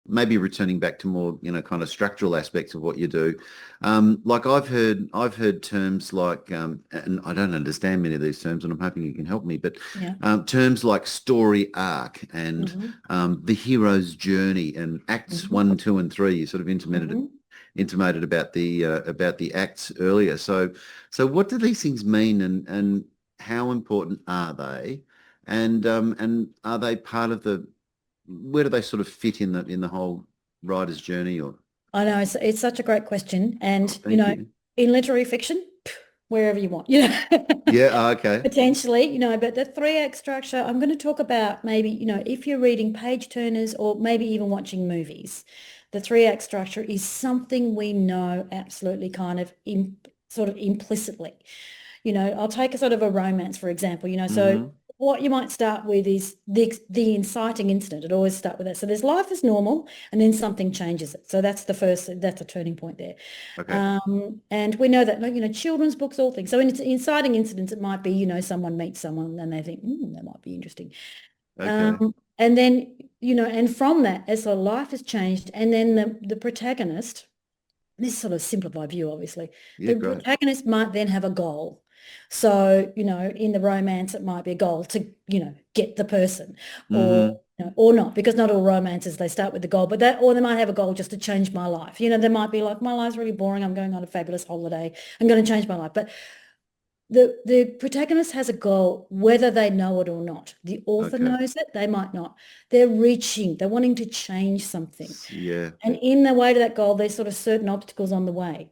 maybe returning back to more, kind of structural aspects of what you do. Like I've heard terms like, and I don't understand many of these terms, and I'm hoping you can help me, but Yeah. terms like story arc and Hmm. the hero's journey and acts Hmm. one, two, and three. You sort of Hmm. intimated about the acts earlier. So what do these things mean, and how important are they? And are they part of the where do they sort of fit in the whole writer's journey? Or I know it's such a great question. oh, And, thank you. in literary fiction, wherever you want, Yeah. Okay. potentially, but the three act structure, I'm going to talk about maybe, if you're reading page turners or maybe even watching movies, the three act structure is something we know absolutely kind of sort of implicitly. I'll take a sort of a romance, for example, so Hmm. what you might start with is the inciting incident. It always start with that. So there's life as normal, and then something changes it. So that's a turning point there. Okay. And we know that, like, children's books, all things. So in inciting incidents, it might be, someone meets someone and they think, that might be interesting. Okay. And then, and from that, as the life has changed, and then the protagonist, this is sort of simplified view, obviously. Yeah. The Great. protagonist might then have a goal. So, in the romance, it might be a goal to, get the person, or Hmm. or not, because not all romances they start with the goal, but or they might have a goal just to change my life. They might be like, my life's really boring. I'm going on a fabulous holiday. I'm going to change my life. But the protagonist has a goal, whether they know it or not. The author Okay. knows it, they might not. They're wanting to change something. Yeah. And in the way to that goal, there's sort of certain obstacles on the way.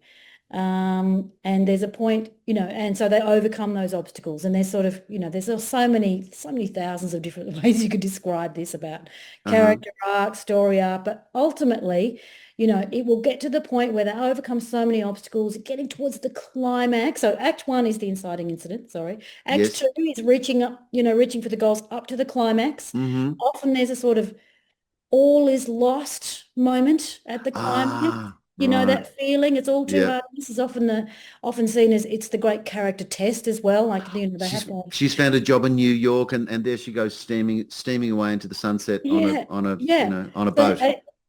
And there's a point, and so they overcome those obstacles. And there's sort of, there's so many thousands of different ways you could describe this about Uh-huh. character arc, story arc, but ultimately, it will get to the point where they overcome so many obstacles, getting towards the climax. So Act One is the inciting incident, sorry. Act Yes. Two is reaching up, reaching for the goals up to the climax. Hmm. Often there's a sort of all is lost moment at the climax. Ah, right. That feeling, it's all too Yeah. hard. This is often seen as it's the great character test as well. Like, they have She's to, she's found a job in New York, and there she goes steaming away into the sunset yeah, yeah. on a So, boat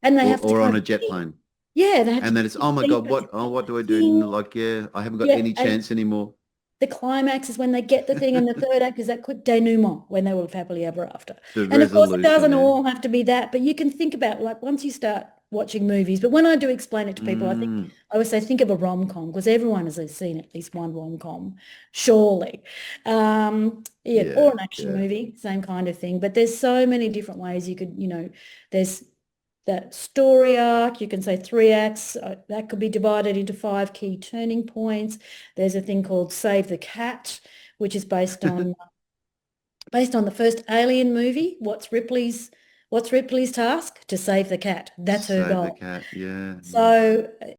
and they or have to on kind a of jet keep, plane. yeah, they have to And then it's, oh my keep God, what do I do? And thing. like, yeah, I haven't got Yeah, any and chance anymore. the climax is when they get the thing, and the third act is that quick denouement when they live happily ever after. The And of course, it resolution, doesn't yeah. all have to be that, but you can think about, like, once you start watching movies. But when I do explain it to people, Mm, I always say think of a rom-com, because everyone has seen at least one rom-com, surely. Yeah, or yeah, an action yeah. movie, same kind of thing. But there's so many different ways you could, there's that story arc. You can say three acts. That could be divided into five key turning points. There's a thing called Save the Cat, which is based on the first Alien movie. What's Ripley's task? To save the cat. That's her Save the goal. cat. Yeah, yeah. So